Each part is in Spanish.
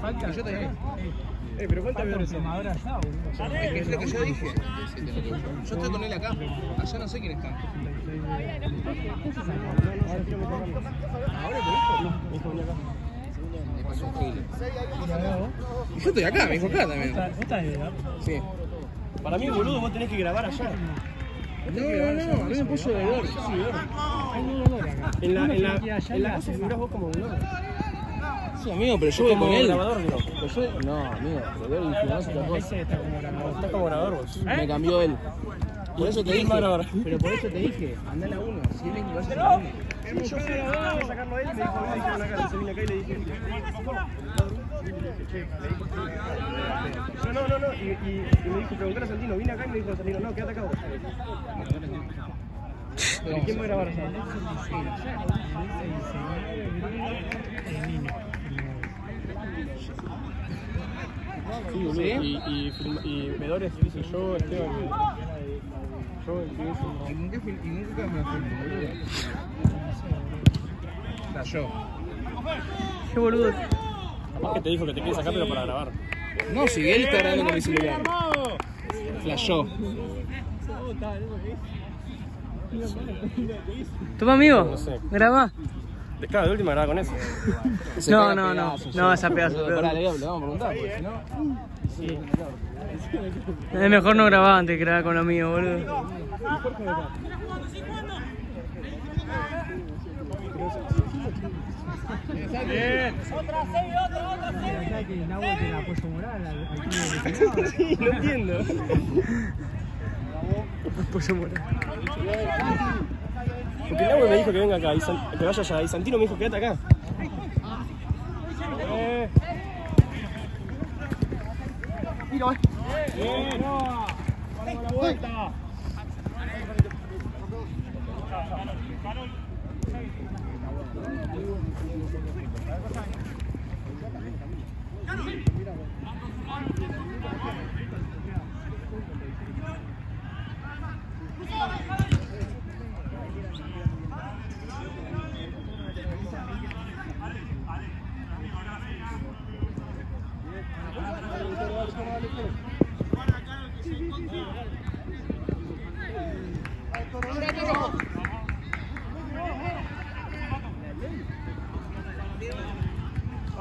Falta. Yo te dije. Pero ¿cuántas veces? Es que es lo que yo dije. Yo estoy con él acá. Allá no sé quién está. ¿Ahora te dijo? Me pasó un gil. Y yo estoy acá, me dijo acá también. Sí. Para mí, boludo, vos tenés que grabar allá. No, a mí me puso de olor. Yo soy olor. En la cosa figurás vos como olor. Sí, amigo, pero yo voy con él. Grabador, digo. No, amigo, pero veo el filmazo otra cosa. Está como grabador vos. Me cambió él. Por eso te dije. Grabador. Pero por eso te dije, anda a la 1. Si él es que vaya a la 1. Yo fui a sacarlo a él y me dijo, me dijeron acá, se vine acá y le dije. No. Y me dijo, preguntar a Santino, vine acá y me dijo Santino, no, quédate acá vos. ¿Y quién va a grabar allá? Sí, boludo. ¿Sí? Y Medores dice yo, Esteban. Yo, el que dice. ¿Y nunca me filmó, boludo? Yo. Qué boludo. Capaz que te dijo que te quedes acá, pero para grabar. No, si él está grabando con mi celular. Flashó. Toma, amigo. No sé. Grabá. Claro, de última graba con eso. No, esa pedazo. Pará, le vamos a preguntar, porque si no. Es mejor no grabar antes que grabar con lo mío, boludo. Bien. Otra 6, otra 6. Que el agua te la apoyo moral al Sí, no entiendo. apoyo moral. Porque el agua me dijo que venga acá, que vaya allá. Y Santino me dijo, quédate acá. Tiro, Bien. Para la vuelta.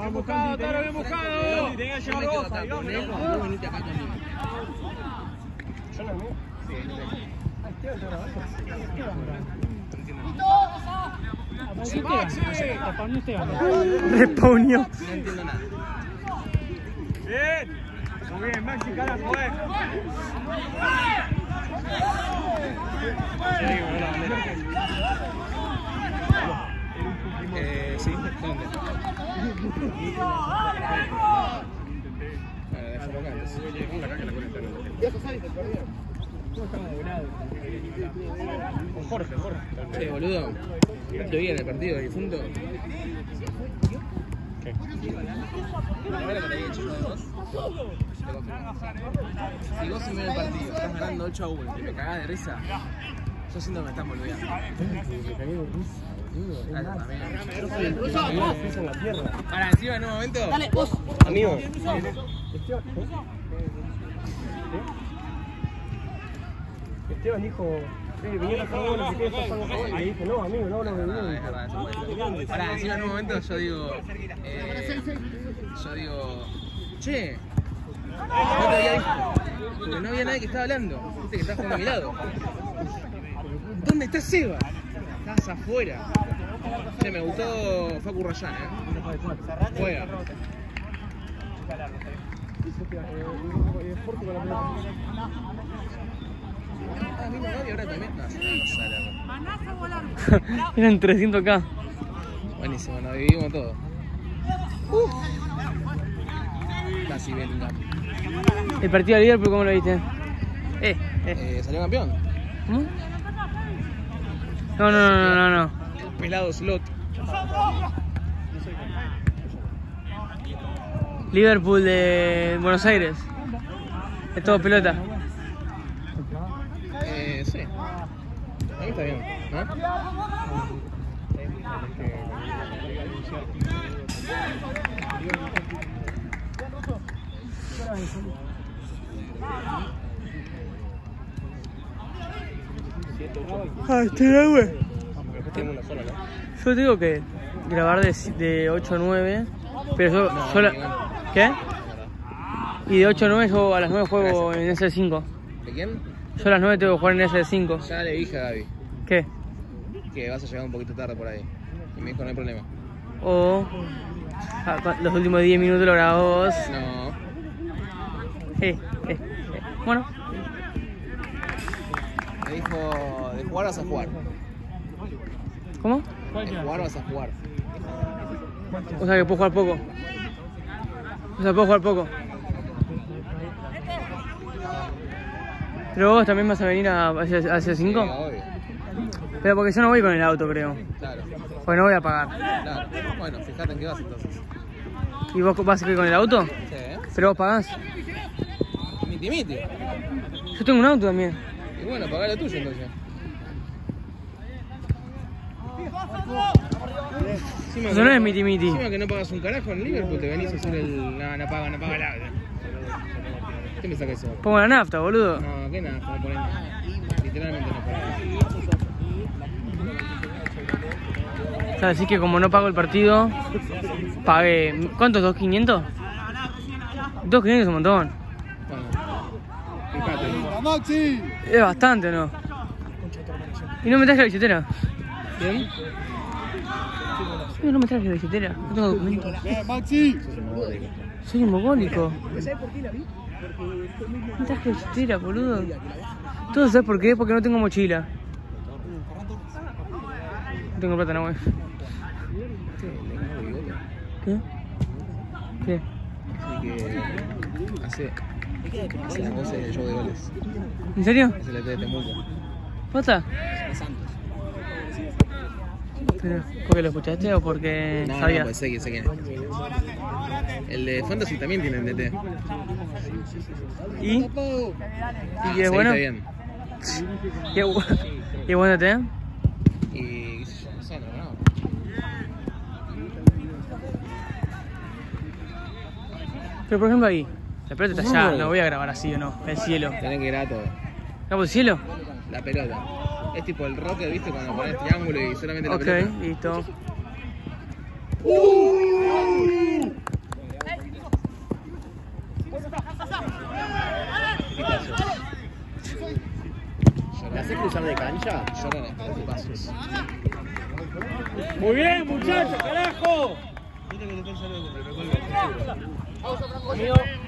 Bien buscado, Taro, bien buscado. Tenía que Yo me llevar quedo vos, acá ahí con él, vamos. vos venite acá conmigo. Yo no, ¿no? Sí, no Respawnó. entiendo nada. Bien. Muy bien, Maxi, carajo, Sí, ¿dónde? Déjalo acá, Con Jorge. Che, boludo, ¿te vi en el partido del difunto? ¿Qué? ¿La verdad que te había hecho uno de vos? Si vos en medio del partido estás ganando 8-1 y me cagás de risa, yo siento que me estás boludeando. En la tierra. Ahora, encima en un momento. Dale, vos. Amigo. Esteban dijo, vinieron a favor, no sé qué, estás algo a favor. Y le dije, no, amigo, no hablo de No, bien. es verdad, eso puede ser. Ahora, encima en un momento yo digo, che, no te había visto, porque no había nadie que estaba hablando, viste que estás jugando a mi lado. ¿Dónde está Seba? Estás afuera. Che, me gustó Facu Rayán, Juega. Ah, vino Gaby ahora también. No, sale. Eran 300k. Buenísimo, nos dividimos todo. Casi Bellingham. El partido de Liverpool, ¿cómo lo viste? ¿Salió campeón? ¿Cómo? No. El pelado Slot. Liverpool de Buenos Aires. Es todo pelota. Sí. Ahí está bien, ¿no? Ah, güey. Después tenemos una sola, ¿no? Yo digo que grabar de 8 a 9, pero yo... No, yo la- Miguel. ¿Qué? Y de 8 a 9 yo a las 9 juego en S5. ¿De quién? Yo a las 9 tengo que jugar en S5. Ya le dije a Gaby ¿Qué? que vas a llegar un poquito tarde por ahí. Y me dijo, no hay problema. O... los últimos 10 minutos lo grabo vos. No. Bueno. Me dijo, de jugar vas a jugar. ¿Cómo? De jugar vas a jugar. O sea que puedo jugar poco. O sea, puedo jugar poco. Pero vos también vas a venir hacia 5. Sí, obvio. Pero porque yo no voy con el auto, creo. Claro. Porque no voy a pagar. Claro. Bueno, fíjate en qué vas entonces. ¿Y vos vas a ir con el auto? Sí. Pero vos pagás. Miti. Yo tengo un auto también. Y bueno, pagá lo tuyo entonces. Encima Eso no es miti miti. Encima que no pagas un carajo en Liverpool, te venís a hacer el... No paga el auto. ¿Qué me saca eso? Pongo la nafta, boludo. No, ¿qué nada? No pones nada. Literalmente no pones nada. O sea, así que como no pago el partido, pagué... ¿Cuántos? ¿2.500? 2.500 es un montón. Bueno, fíjate. Maxi. Es bastante, ¿no? Y no me traje la billetera. ¿Quién? No me traje la billetera. No tengo documentos. Maxi. Soy un mogólico. No traje la billetera, boludo. ¿Todo sabes por qué? Porque no tengo mochila. No tengo plata, no, güey. ¿Qué? ¿Qué? Hace la cosa del show de goles. ¿En serio? Es el ET de Temuco. ¿Posta? Pero, ¿porque lo escuchaste o porque No, sabías? pues sé quién es. El de Fantasy también tiene el DT. ¿Y? ¿Y qué es bueno? Bien. ¿Y es bueno, te? Y yo no sé, no. Pero por ejemplo ahí, la pelota está allá, no voy a grabar así o no, el cielo. Tenés que ir a todo. ¿Grabo el cielo? La pelota. Es tipo el Rocket, ¿viste? Cuando pones triángulo y solamente la Ok, pelota. listo. ¿La haces cruzar de cancha? Lloran estos pasos. Muy bien, muchachos, carajo.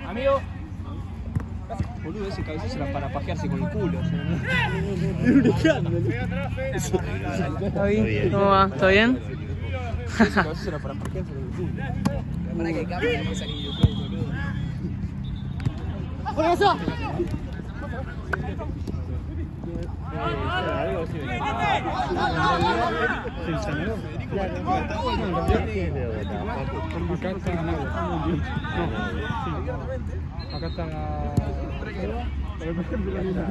Amigo. Boludo, ese cabezazo era para pajearse con el culo. ¿Está bien? ¿Cómo va? ¿Todo bien? Ese cabezazo era para pajearse con el culo. Para que cambie, después salí yo, boludo. Algo así. Acá está la... Pero por ejemplo la misma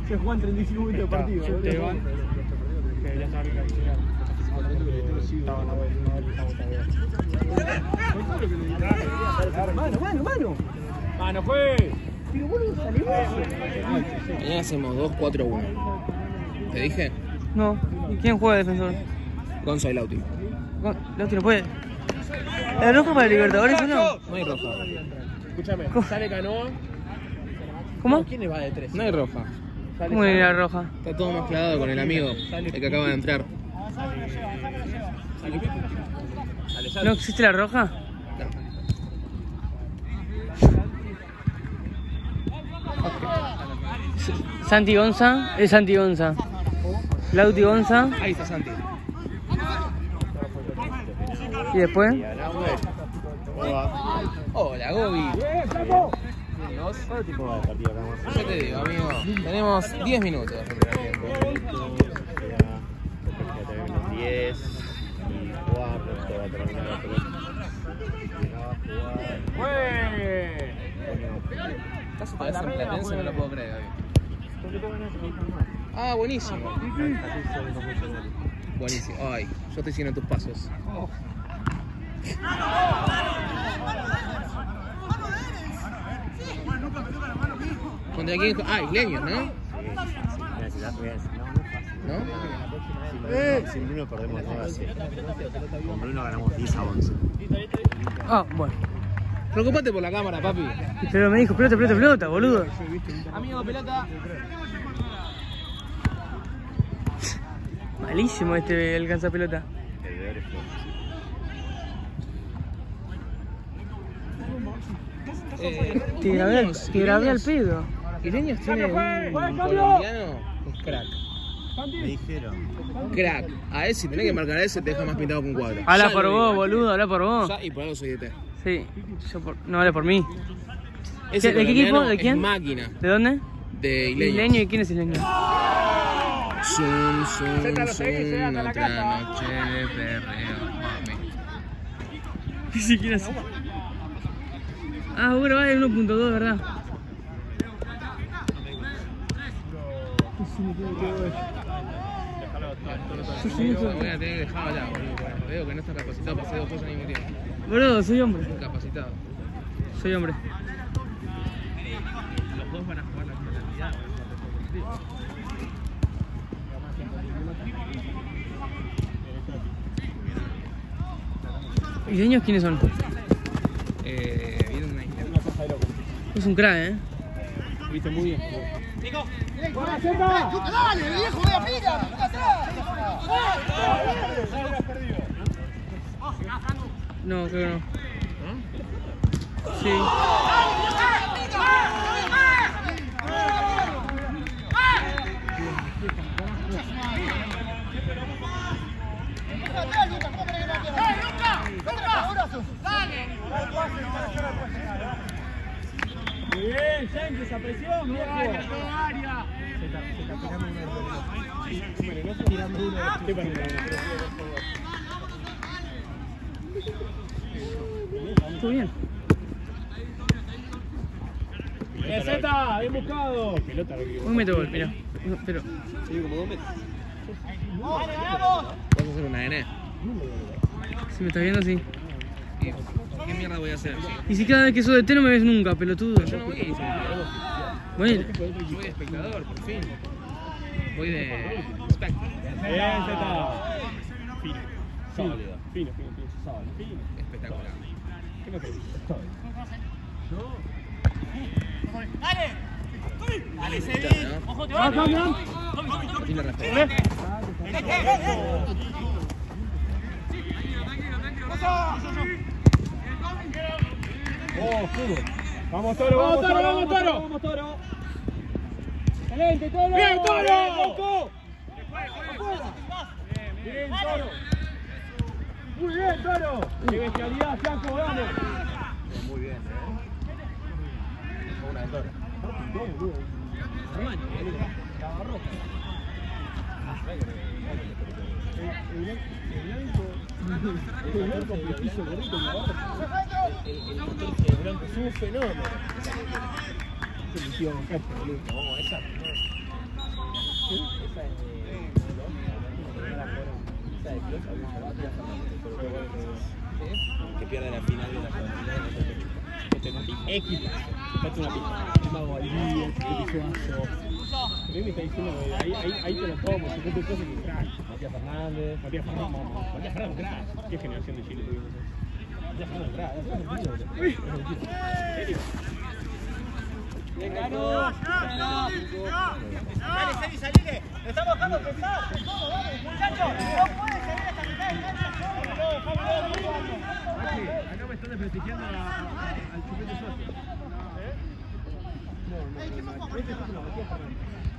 se juegan 35 minutos de partido. Esteban, que ya está Mano, pues. Pero boludo, salió. Mañana hacemos 2-4-1. ¿Te dije? No. ¿Y quién juega de defensor? Gonzo y Lauti. Lauti no puede. ¿La roja para Libertadores o no? No hay roja. Escúchame, sale Canoa. ¿Cómo? ¿Quién va de 3? No hay roja. ¿Cómo viene la roja? Está todo mezclado con el amigo, el que acaba de entrar. ¿No existe la roja? Santi Gonza, es Santi Gonza. Lauti Gonza. Ahí está Santi. Y después. Hola, Gobi. Yo te digo, amigo, tenemos 10 minutos. 10 y 4 se va a terminar. ¿Estás en Platense? No lo puedo creer, Gaby. Ah, buenísimo. Buenísimo. Ay, yo estoy siguiendo tus pasos. ¿Contra quién? Ah, Isleños, ¿no? ¿No? Sin Bruno perdemos 9-0. Con Bruno ganamos 10-11. Ah, bueno. Preocupate por la cámara, papi. Pero me dijo, pelota, boludo. Amigo, pelota. Malísimo este alcanza pelota. Te grabé al pedo. Isleños tiene un colombiano que es crack. Me dijeron. Crack. A él, si tenés que marcar a ese, te deja más pintado que un cuadro. Habla por vos, boludo, habla por vos. Y por algo soy de T. Sí, no habla por mí. Ese ¿De qué equipo? ¿De es quién? máquina. ¿De dónde? De Isleños. Isleño, ¿y quién es Isleño? Zum, otra noche de perreo, mami. Ni siquiera sé. Ah, bueno, vale 1.2, ¿verdad? Voy a tener que dejarlo allá, boludo. Veo que no está capacitado para hacer dos cosas al mismo tiempo. Boludo, soy hombre. Capacitado. Soy hombre. Los dos van a jugar la penalidad. ¿Isleños quiénes son? Viene una isla. Es un crack, ¿eh? Viste muy bien. ¡Dale, viejo, voy a pila! No, creo que no. Sí. Muy bien, Yankee, esa presión, viejo. Estuvo bien. Z, bien buscado. Pelota, Un metro gol, mirá. Pero. Sí, como 2 metros. ¿Vas a hacer una N? Si me estás viendo, sí. ¿Qué mierda voy a hacer? Y si cada vez que sos de té no me ves nunca, pelotudo. Yo no voy a ir. Bueno, Voy de espectador, por fin. Voy de espectador. Bien, Z. Fino. Sólido. Fino. Sólido. Fino. Espectacular. ¿Qué me pedís? ¡Dale, Sebi! ¡Ojo, te va! Tiene respeto. Oh, fútbol. Vamos, Toro, vamos, Toro. Excelente, Toro. ¡Bien, Toro! Bien, Toro. Muy bien, Toro. ¡Qué bestialidad, Franco, vamos! Muy bien, Una de Toro. El blanco prestigio gordito y abajo. El blanco es un fenómeno. Se metió con Castro, boludo. No, esa no. Esa es Que pierde la final de la X. Falta una pista. Mago Valdivia, Chiquete Suazo. Pero me está diciendo que ahí te lo tomo. Chiquete Suazo es un crack. Matías Fernández, crack. ¿Qué generación de Chile tuvimos? Matías Fernández, crack. ¿En serio? ¡Ganó! ¡Dale, Sebi, salile! ¡Lo estamos dejando empezar! ¡Muchachos! ¡No puede salir hasta mitad de cancha! Acá me están desprestigiando al Chiquete Suazo.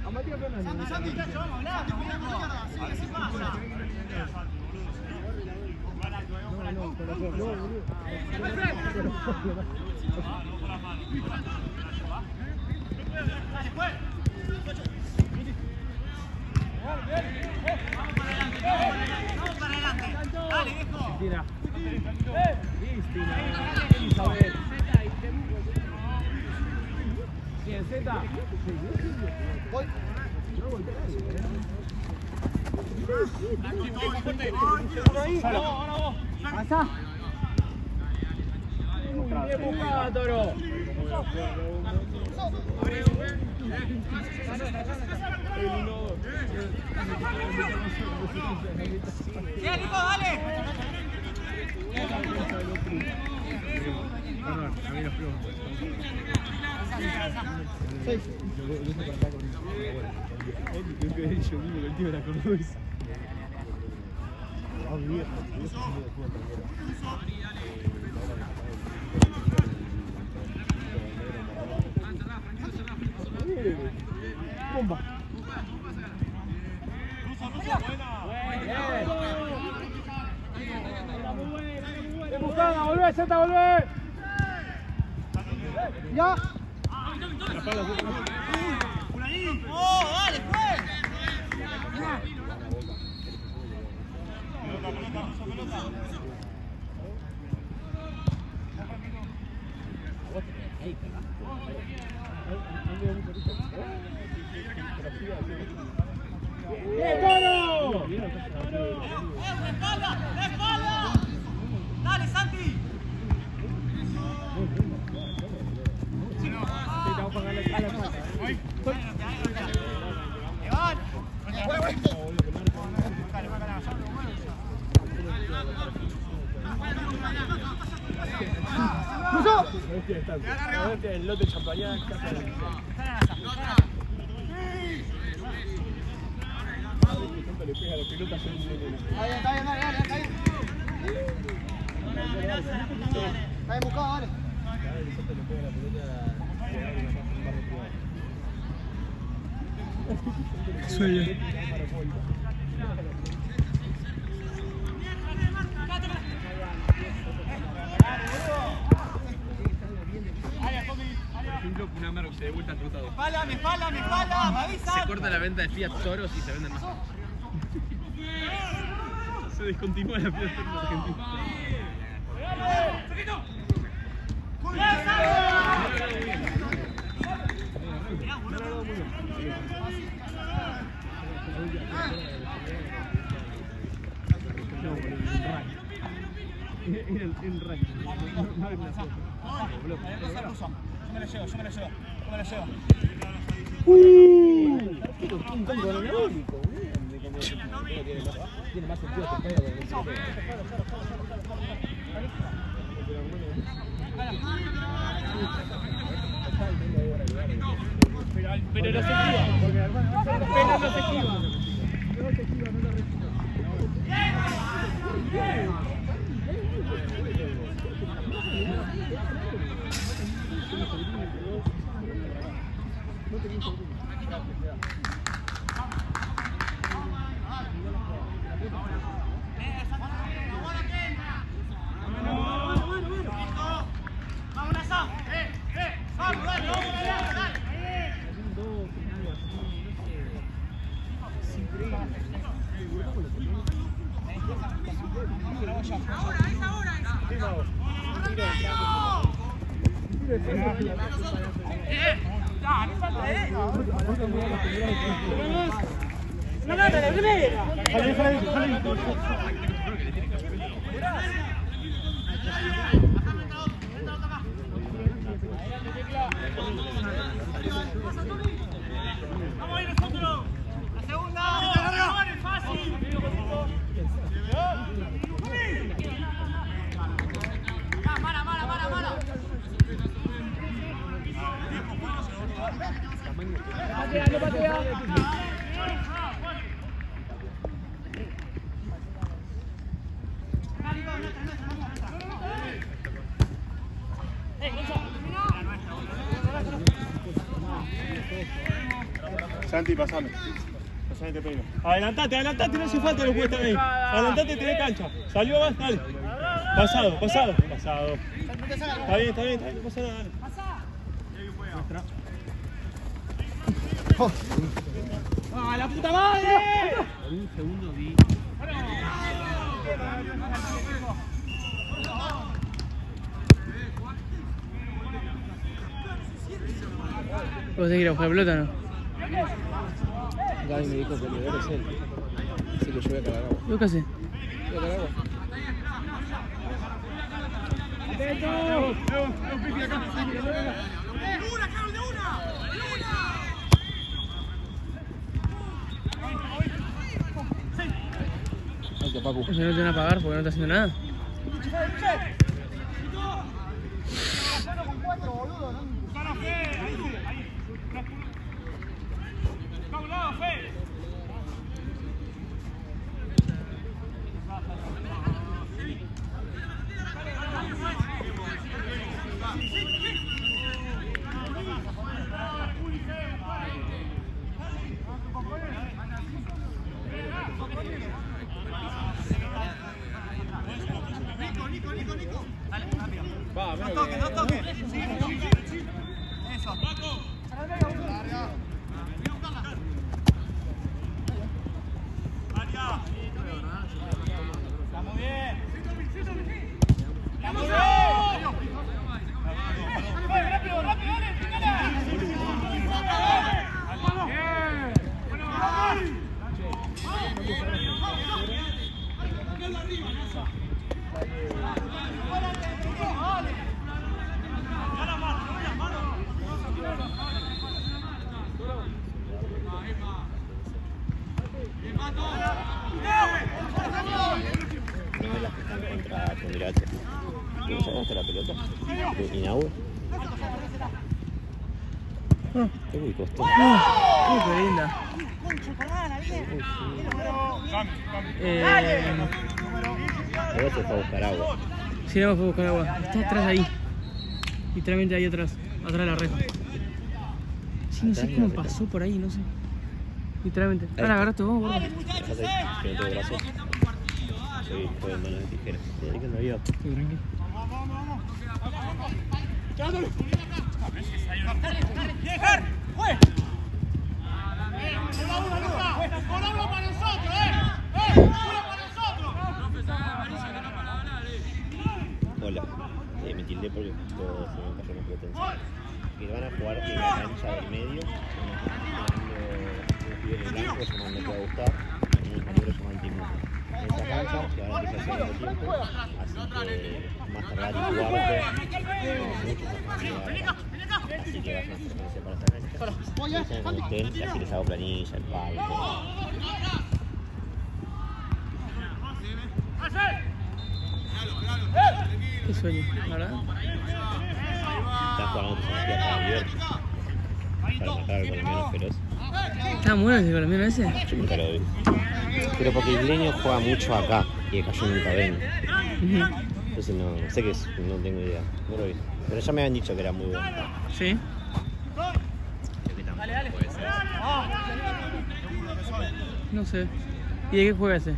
A Matías Fernández. Santi, vamos a hablar. Sigue sin más. Vamos para adelante. Dale, viejo. Cristina. Elizabeth. Bien, Z. Voy. Pasá. Bien buscada, Toro. Nico, dale. Perdón, a mí los pregunto. Yo mismo que el tío era cordobés. Bomba. Buscada, volvé, Zeta, volvé. Ya. ¡Oh, dale, pues! ¡Espalda! ¡Espalda! ¡Dale, Santi! El lote de champañá. Le pega la pelota. Está bien, dale. Está bien buscado, dale. Sueño. Una Merck se de vuelta al trotado. Me espalda, me avisa. Se corta la venta de Fiat Toros y se venden más. Se descontinúa la Fiat Toro argentina. El rayo. Yo me lo llevo. Un tanto anabólico. Tiene más sentido que el pero no se esquiva. Pero no se esquiva. No se esquiva, no lo recibe. Vamos a ir nosotros. La segunda. Es fácil. Mara. No patea. Santi, pasame. Pasame, te peino. Adelantate, no hace falta lo que están ahí. Adelantate, tenés cancha. Salió más, dale. Pasado. Está bien, no pasa nada, dale. ¡Ah, la puta madre! En un segundo vi. ¿Vos te quieres jugar pelota o no? Gaby me dijo que el deber es él. Así que yo voy a cagar agua. ¿Yo qué sé? Voy a cagar agua. ¡De una, Carol, de una! Gracias, Papu. Eso no te van a pagar porque no está haciendo nada. Va, No toques, no toques. Eso. Estamos bien. Estamos bien. Rápido, rápido, No es las que están contra Emirates. ¿Quién sacaste la pelota? ¿De Inaue? Uy, costó. Uy, qué linda. Ahora se fue a buscar agua. Sí, vamos a buscar agua. Está atrás ahí. Literalmente ahí atrás. Atrás de la reja. Sí, no sé cómo pasó por ahí, no sé. Literalmente. Ah, la agarraste vos, gordo. Dejate ahí, que no tengo brazo. Sí, fue en manos de tijera. Mira que no había. Sí, tranquilo. Hola. Me tildé porque todo se me cayó en potencia. Que van a jugar en la cancha del medio. Unos pibes de blanco, eso no te va a gustar. Y un compañero llamado Timur. En esa cancha, que van a empezar haciendo tiempo. Así que más tardar y cuarto. Mucho más tardar. Así que vayan a preferencia para esa cancha. Y dicen como ustedes, y así les hago planilla, el pago, todo. Qué sueño, ¿verdad? Estás jugando tu energía para Liberty. Para matar al colombiano feroz. ¿Está bueno ese colombiano ese? Yo nunca lo vi. Pero porque Isleño juega mucho acá y acá yo nunca vengo. Entonces no sé qué es, no tengo idea. No lo vi. Pero ya me habían dicho que era muy bueno. Sí. Puede ser. No sé. ¿Y de qué juega ese?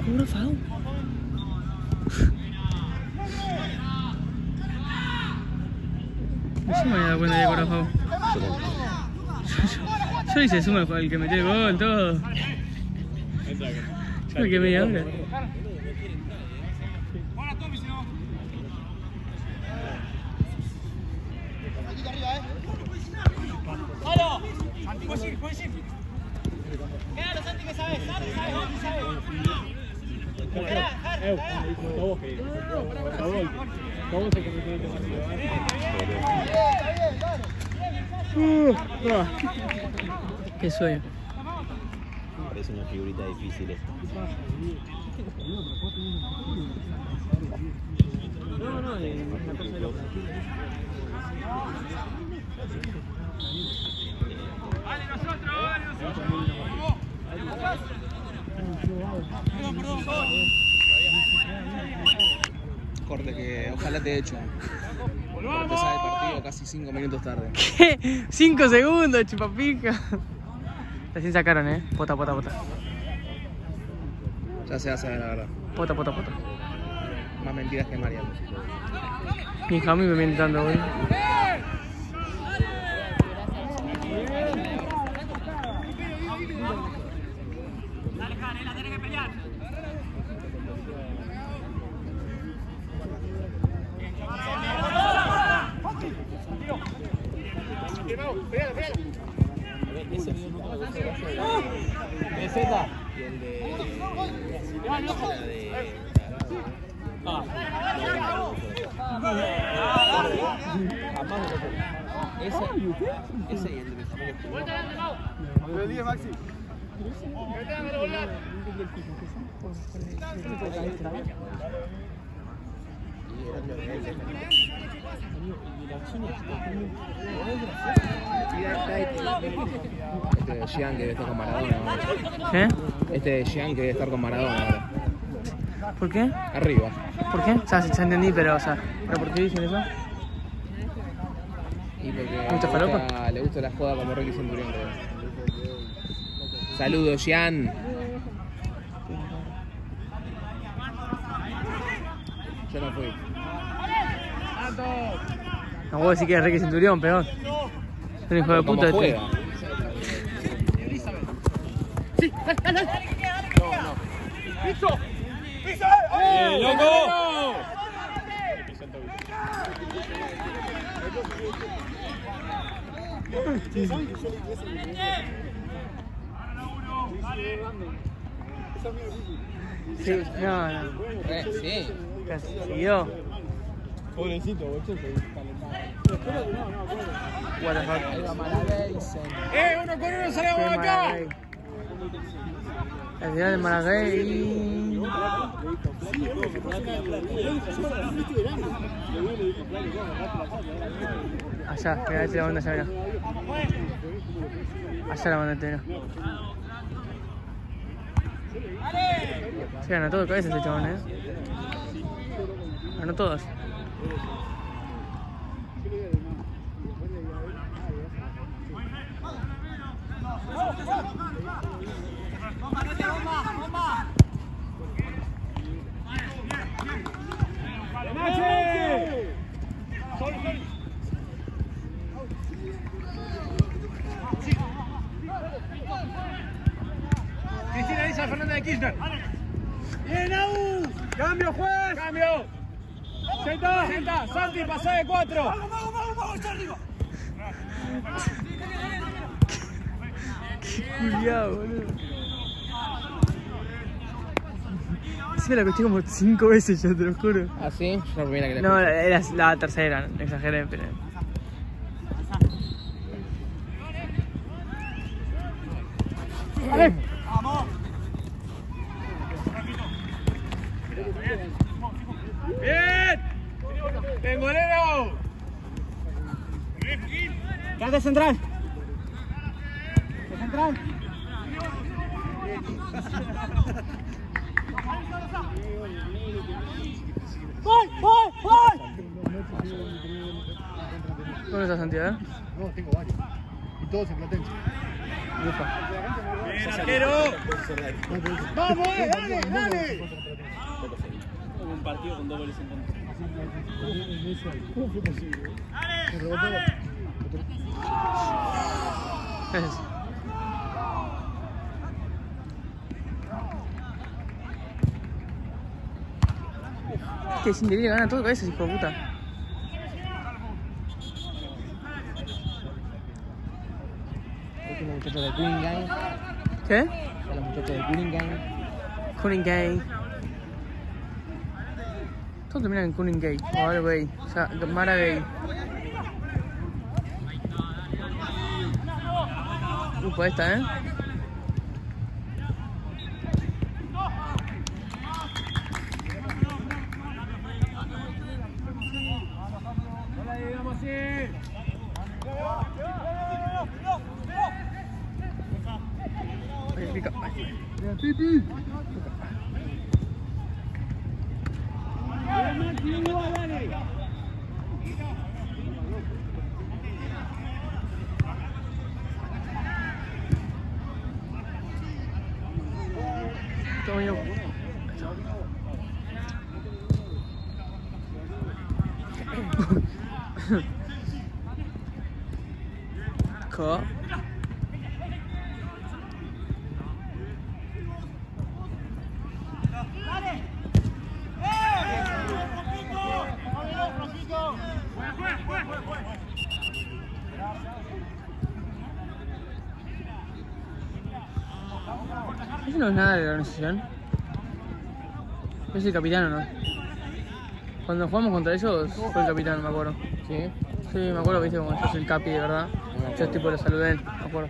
¿Cómo FAU? No se me había dado cuenta de cobrar FAU. Yo hice suma el que metió el gol, todo. Yo el que media hora. Quédalo, Santi, que sabes. Santi, sabes. Vos que vamos a que me tiene que Qué sueño. Parece una figurita difícil esta. No, es una cosa de loco. Corte que ojalá te echen. Por empezar el partido casi 5 minutos tarde. ¿Qué? 5 segundos, chupapija. Recién sacaron, Pota. Ya se hace la verdad. Pota. Más mentiras que Mariano. Mi hija a mí me miente tanto, güey. Dale, Jare, la tenés que pelear. Z. Y el de... Ese y el de Maxi. Este de Jean que debe estar con Maradona ahora. ¿Qué? Este de Jean que debe estar con Maradona ahora. ¿Por qué? Arriba. ¿Por qué? O sea, ya entendí, pero, o sea, ¿pero por qué dicen eso? Y porque ¿Mucha falopa? le gusta la joda como Ricky Centurión, creo. Saludos, Jean. Yo no fui. No puedo decir que es Ricky Centurión, peor. Es un hijo de ¿Cómo puta juega? Sí, dale. ¡Piso! ¡Piso! ¡Loco! Sí, no. Sí. Casi siguió. Pobrecito, bocho, se What the fuck. uno con uno salimos Qué acá. Maragall. La ciudad de Maragall y... Allá, fíjate la banda allá, mira. Allá la banda entera. Se ganó todo de cabeza ese chabón, Ganó todas. Cristina Isa Fernández de Kirchner. ¡Bien, Agus! ¡Cambio, juez! ¡Cambio! ¡Senta! ¡Santi, pasá de 4! ¡Vamos, arriba! Culiao, boludo. Sí me la escuché como 5 veces ya, te lo juro. ¿Ah, sí? Yo la primera que la No, escuché. era la tercera, exageré, pero... ¡Vamos! ¡Bien! ¡Tengolero! ¡Cante central! ¡Central! ¡Voy! ¿Dónde está Santiago? No, tengo varios. Y todos en Platense. Ufa. ¡Bien, arquero! ¡Vamos, dale! Un partido con 2 goles en contra. ¿Cómo fue posible? Me rebotó. Gracias. Que sin debería ganar todo cabezas, hijo de puta. Este muchacho de Cunningham. ¿Qué? Los muchachos de Cunningham. Cunningham. Todo termina en Cunningham. O algo gay. O sea, Maragall. Upa esta, Pica. Toma yo. Co. ¿Ese no es nada de la organización? ¿Es el capitán o no? Cuando jugamos contra ellos fue el capitán, me acuerdo. ¿Sí? Sí, me acuerdo que dice como yo soy el capi de verdad. Yo tipo lo saludé, me acuerdo.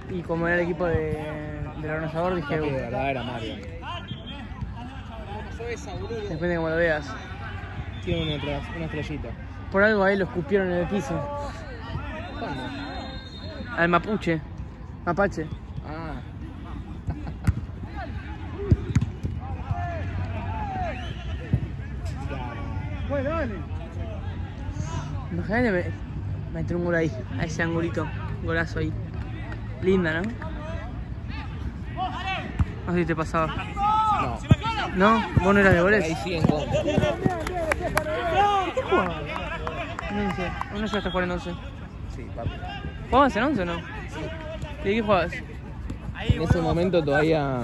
Y como era el equipo del organizador dije... Capi de verdad era Mario. Depende de cómo lo veas. Tiene una estrellita. Por algo ahí lo escupieron en el piso. ¿Cuándo? Al mapuche. Mapache. Ah. Bueno, dale. Imagínate meter un gol ahí, a ese angulito. Un golazo ahí. Linda, ¿no? No sé si te pasaba. No. ¿No? ¿Vos no eras de goles? Ahí sí en contra. ¿Qué jugabas? No sé. ¿Uno ya está jugando en 11? Sí, papi. ¿Jugabas en 11 o no? ¿Y de qué jugabas? En ese momento todavía...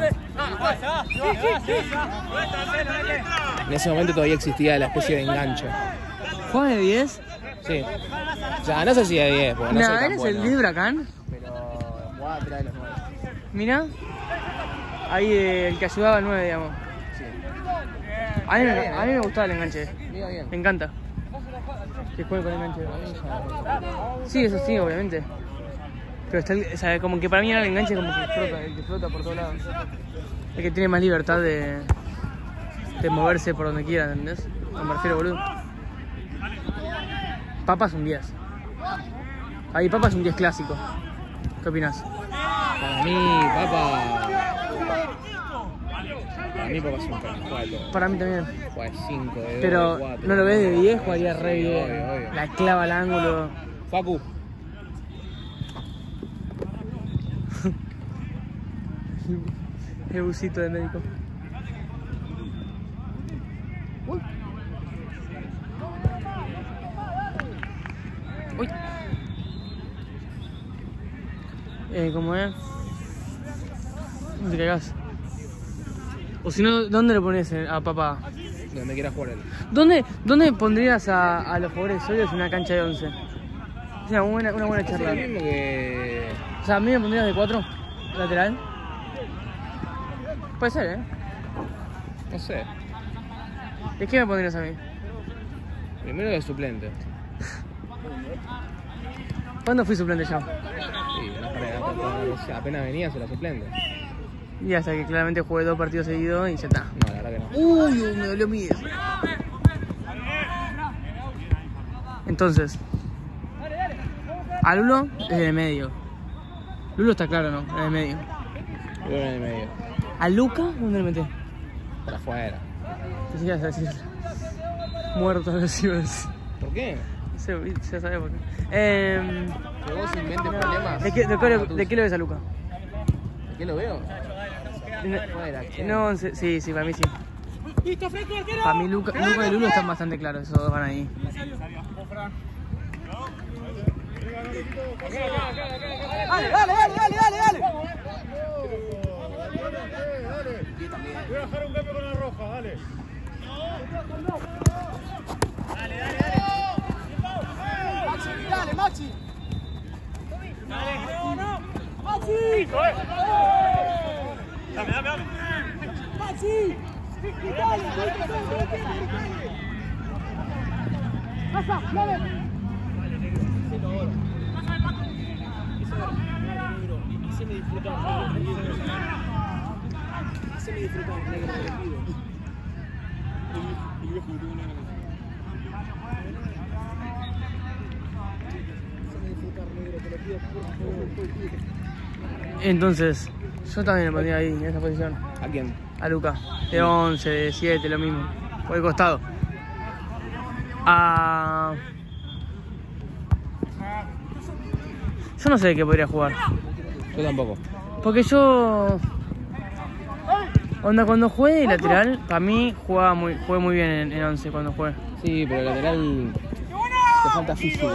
En ese momento todavía existía la especie de enganche. ¿Jugabas de 10? Sí. O sea, no sé si de 10, porque no soy Nah, tan ¿eres bueno. el 10 de Huracán? Pero jugaba atrás de los 9. Mira. Ahí el que ayudaba al 9, digamos. Sí. A mí me gustaba el enganche. Mira bien. Me encanta. Que juegue con el enganche. Sí, eso sí, obviamente. Pero está o sea, como que para mí era el enganche como el que flota por todos lados. El que tiene más libertad de moverse por donde quiera, ¿entendés? Me refiero, boludo. Papa es un 10. Ahí Papa es un 10 clásico. ¿Qué opinás? Para mí, Papa es un 4. Para mí también. Juega de 5, de 2, Pero de 4. no lo ves de 10, jugaría re Sí, bien. obvio. La clava al ángulo. Facu. El busito de médico. Uy. ¿Cómo es? No te cagás. O si no, ¿dónde lo pones a Papá? Donde quiera jugar él. ¿Dónde pondrías a los jugadores sólidos en una cancha de 11? Es una buena Es charla. lo mismo que... O sea, ¿a mí me pondrías de 4? ¿Lateral? Puede ser, ¿eh? No sé. ¿De qué me pondrías a mí? Primero de suplente. ¿Cuándo fui suplente yo? Sí, apenas venía se la suplente. Y hasta que claramente jugué 2 partidos seguidos y ya está. No, la verdad que no. Uy, me dolió mi dedo. Entonces, a Lulo es en el medio. Lulo está claro, ¿no? En el medio. Yo en el medio. ¿A Luca? ¿Dónde lo metés? Para afuera. Te sigas a decir. Muerto, algo así iba a decir. ¿Por qué? Ya sabés por qué. Que vos inventes problemas. ¿De qué lo ves a Luca? ¿De qué lo veo? Fuera, No, sí, para mí sí. Para mí Luca y Lulo están bastante claros, esos dos van ahí. Dale. Voy a dejar un cambio con la roja, dale. Dale, Maxi. Dame. Maxi. Pasa, dale. Entonces, yo también lo pondría ahí, en esa posición. ¿A quién? A Luca. De 11, de 7, lo mismo. Por el costado. Yo no sé de qué podría jugar. Yo tampoco. Porque yo... Onda, cuando juegue de lateral, para mí jugué muy bien en 11 cuando jugué. Sí, pero el lateral te falta físico.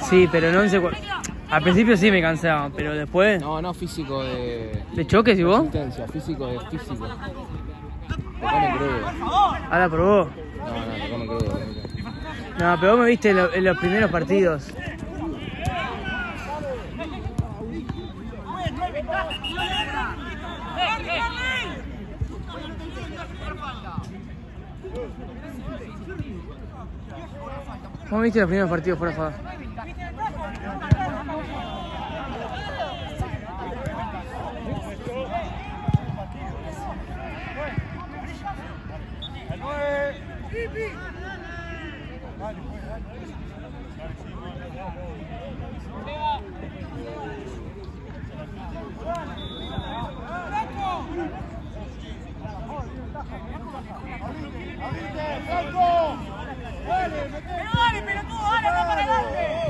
Sí, pero en 11... Al principio sí me cansaba, pero después... No físico de... ¿De choques y vos? Resistencia, físico de físico. Te come crudo. Ahora probó. No, te come crudo. No, pero vos me viste en los primeros partidos. ¿Cómo viste los primeros partidos fuera de juego?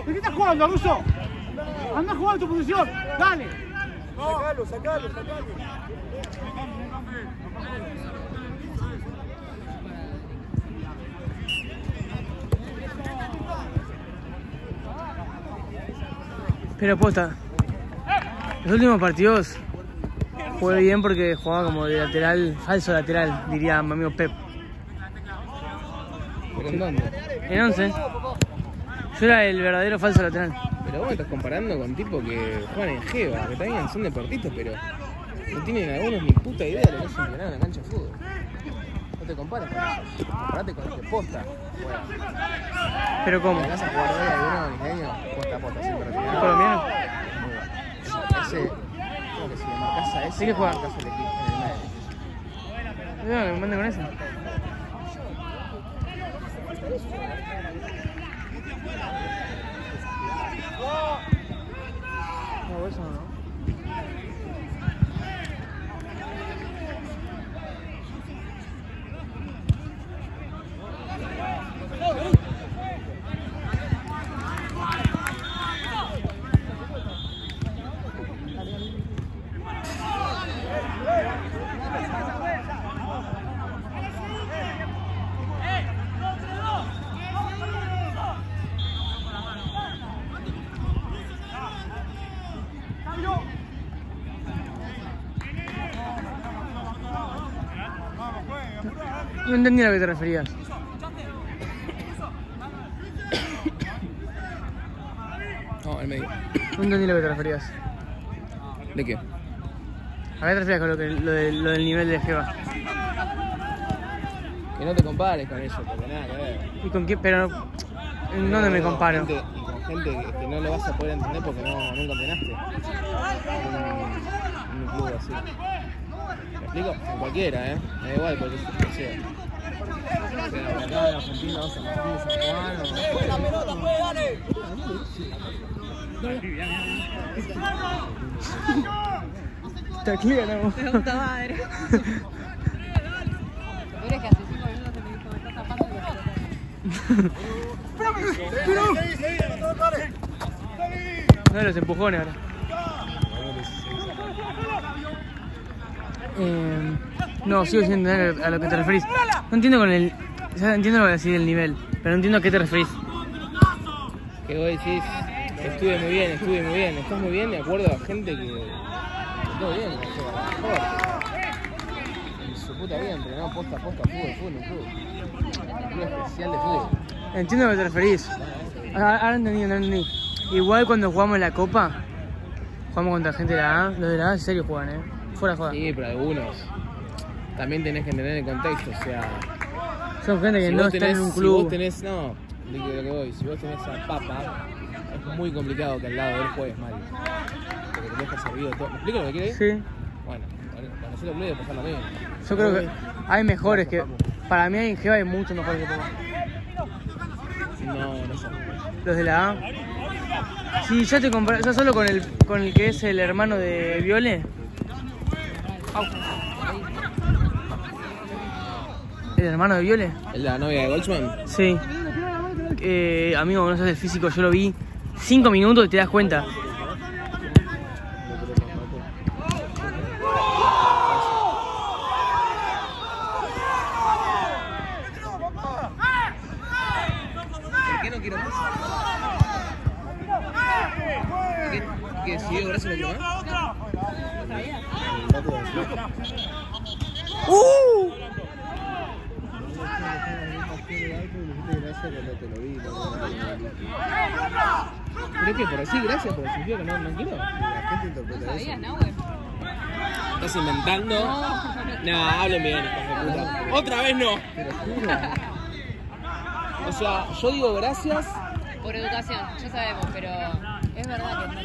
¿De qué estás jugando, Russo? Anda a jugar en tu posición, dale. Sacalo. Pero posta, los últimos partidos jugué bien porque jugaba como de lateral, falso lateral, diría mi amigo Pep. ¿Pero en dónde? En 11. Yo era el verdadero falso lateral. Pero vos me estás comparando con tipos que juegan en Geva, que también son deportistas, pero no tienen algunos ni puta idea de lo que es entrenar en la cancha de fútbol. No te compares con ellos, comparate con los que posta juegan. ¿Pero cómo? ¿Me vas a jugar hoy alguno niñeño? Posta, siempre retirado. ¿Colombiano? Ese, creo que si le marcas a ese, ¿Sí que juega? marcas al equipo, en el medio. No, me manden con eso. No, eso no. No entendí a lo que te referías. No, al medio. No entendí a lo que te referías. ¿De qué? ¿A qué te refieres con lo del nivel de Geva? Que no te compares con eso, porque nada que ver. ¿Y con qué? Pero ¿en dónde me comparo? Y con gente que no lo vas a poder entender porque nunca entrenaste en un club así. ¿Me explico? En cualquiera, me da igual porque sea. O sea, acá en Argentina vas a Martín, San Juan, La pelota, pues, dale. Está claro. De puta madre. Mira que hace 5 minutos se me dijo, me está tapando No, los empujones ahora. No, sigo sin entender a lo que te referís. No entiendo con el... Ya entiendo lo que decís del nivel, pero no entiendo a qué te referís. que vos decís, estuve muy bien, estás muy bien de acuerdo a gente que todo bien, o sea, mejor. En su puta vida entrenó posta, fútbol, un club especial de fútbol. Entiendo a lo que te referís. Ahora entendí. Igual cuando jugamos la Copa, jugamos contra gente de la A, los de la A en serio juegan, fuera joda. Sí, pero algunos también tenés que entender el contexto, o sea... Son gente que si no está está en un club. Si vos tenés, no, de lo que voy, si vos tenés a Papa, es muy complicado que al lado de él juegues mal. Porque tenés que servido todo. ¿Me explico lo que quiere decir? Sí. Bueno, con nosotros el debe pasar lo mismo. Yo creo que hay mejores que... Para mí en Geva hay muchos mejores que Papa. No sé. Los de la A. Si ya te comparas, ya solo con el que es el hermano de Viole. ¿El hermano de Viole? ¿La novia de Goldsman? Sí. Amigo, no sabes el físico, yo lo vi 5 minutos y te das cuenta. ¿Por qué no quiero más? ¿Qué decidió Brasil en el programa? ¿Pero qué? ¿Por decir gracias? ¿Por el sentido que no quiero? ¿No sabías, no, güey? estás inventando. No, hablen bien, hijos de puta. Otra vez no. O sea, yo digo gracias. Por educación, ya sabemos, pero es verdad que no.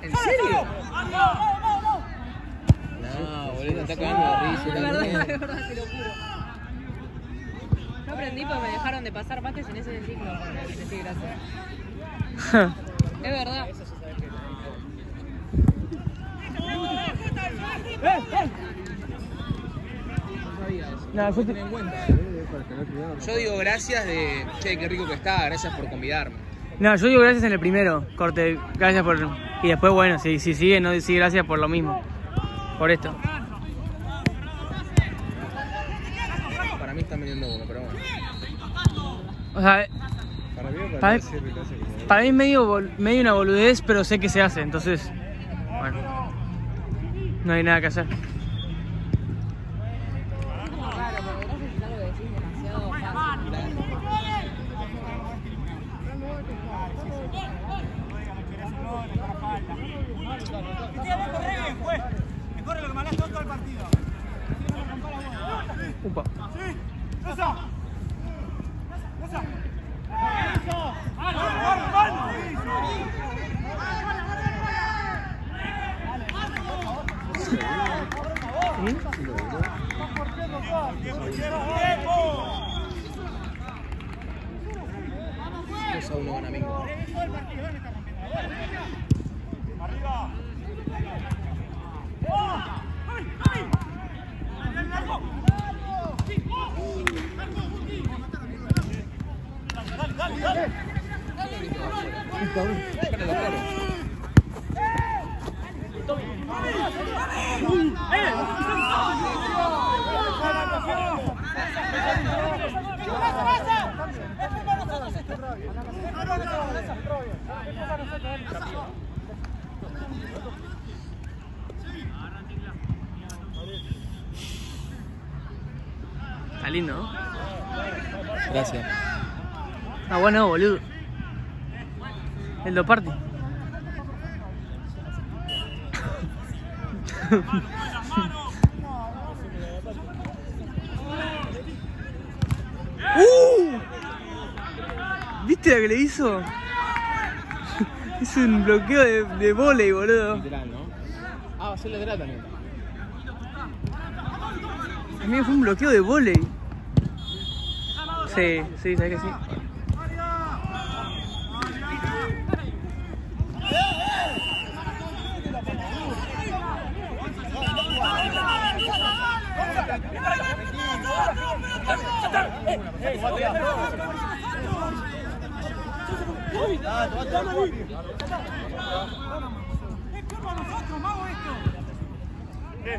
¿En serio? No, boludo, está cagando de risa. Es verdad, te lo juro. No aprendí porque me dejaron de pasar mates en ese ciclo. Porque decir gracias. Es verdad. No, Yo digo gracias de, che, qué rico que está, gracias por convidarme. no, yo digo gracias en el primero, corte, gracias por... Y después, bueno, si sigue, no decir gracias por lo mismo. Por esto. Para mí están vendiendo uno, pero bueno. O sea, para mí es medio una boludez, pero sé que se hace, entonces, bueno, no hay nada que hacer. Claro, porque gracias es algo que decís demasiado fácil. Corre bien, juez. Que corre lo que mandaste todo el partido. Upa. Sí, esa. Esa. Eso. ¡Vamos! Dos a uno van a Mingo. Arriba. Está lindo, ¿no? Gracias. Ah, bueno, boludo. El do party. ¿Viste lo que le hizo? Es un bloqueo de vóley, boludo. Literal, ¿no? Ah, va a ser lateral también. A mí fue un bloqueo de vóley. Sí, sabes que sí.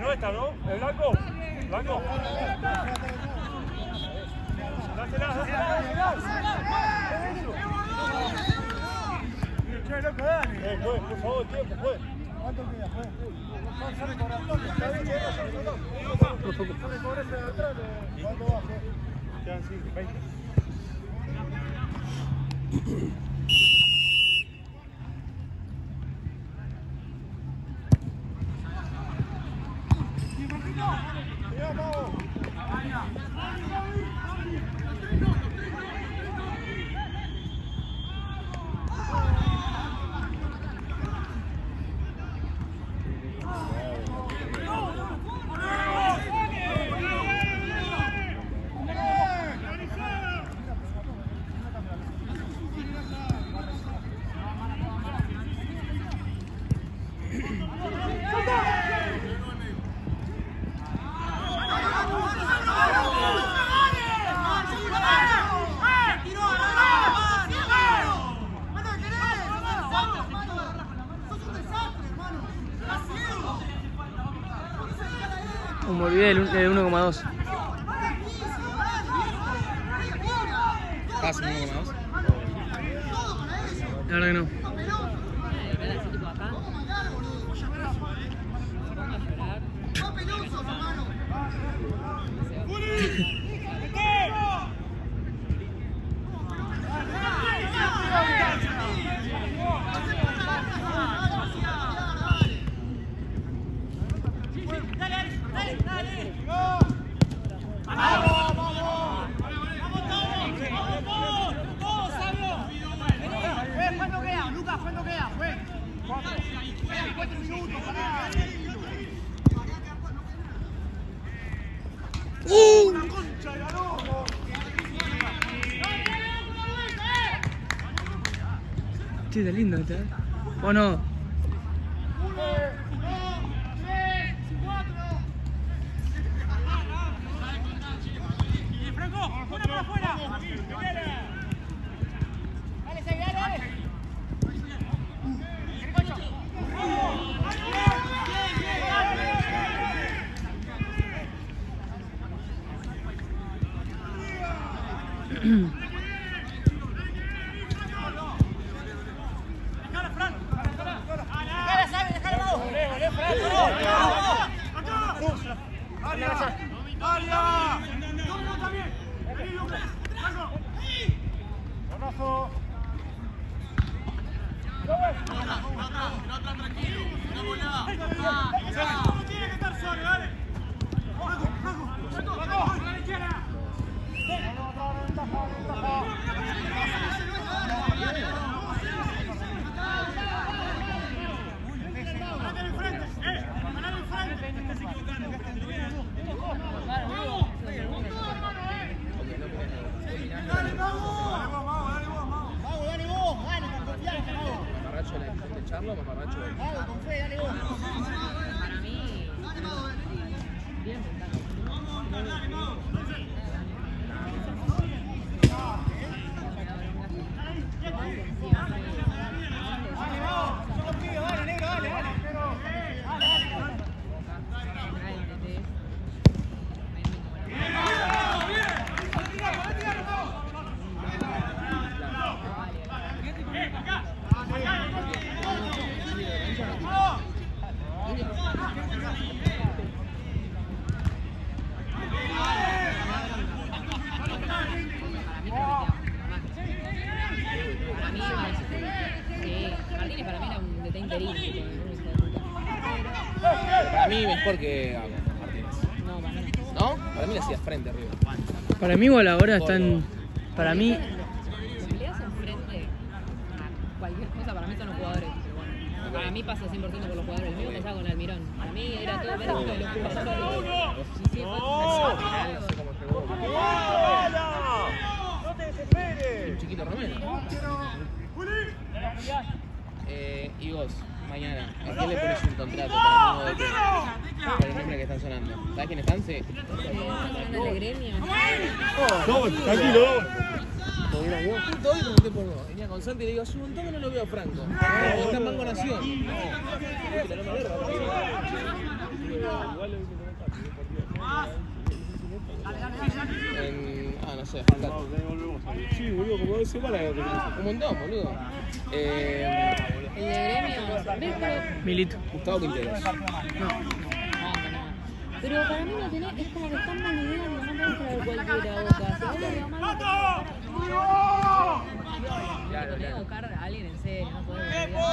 No está, ¿no? ¿El blanco? ¿Blanco? Che, loco, dale. Juez, por favor, tiempo, juez. ¿Cuánto queda, juez? Sale cobratorio. Está bien, sale cobratorio de atrás. ¿Cuánto va, juez? Quedan 20. Me olvidé del 1,2. ¿Estás en 1,2? La verdad que no. Sí, está lindo este, ¿eh? ¿O no? Para mí mejor que Martínez. No, para mí no. ¿No? Para mí le hacías frente arriba. Para mí igual ahora están... Para mí... Los que le hacen frente a cualquier cosa, para mí son los jugadores. Pero bueno, para mí pasa 100% por los jugadores. Lo mismo pasaba con Almirón. Para mí era todo mérito de los jugadores. Y sí, ¡No te desesperes! Un chiquito Romero. Y vos, mañana, ¿a quién le pones un contrato para el nuevo DT? Por el nombre que están sonando. ¿Sabes quiénes están? Sí. ¿Están hablando de gremio? No, tranquilo. Justo hoy pregunté por vos. Venía con Santi y le digo, hace un montón que no lo veo a Franco. Está en Banco Nación. No sé, Sí, boludo, como 2 semanas. un montón, boludo. El de gremio. Milito. Gustavo Quinteros. Pero para mí no tenés, es como que están boludeando, no podés traer cualquiera Boca. Si vos le veo mal, tenés que buscar a alguien en serio, no podés no tiene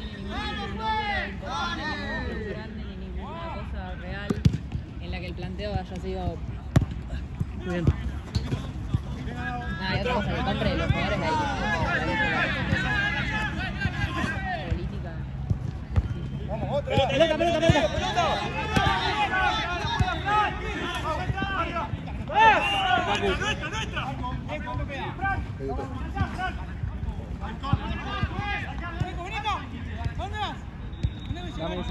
ningún logro importante, ni grande, ni ninguna cosa real en la que el planteo haya sido... Muy bien. Nada, y otra cosa, que compre los jugadores de ahí. Política. Vamos, otra. Pelota. Vamos.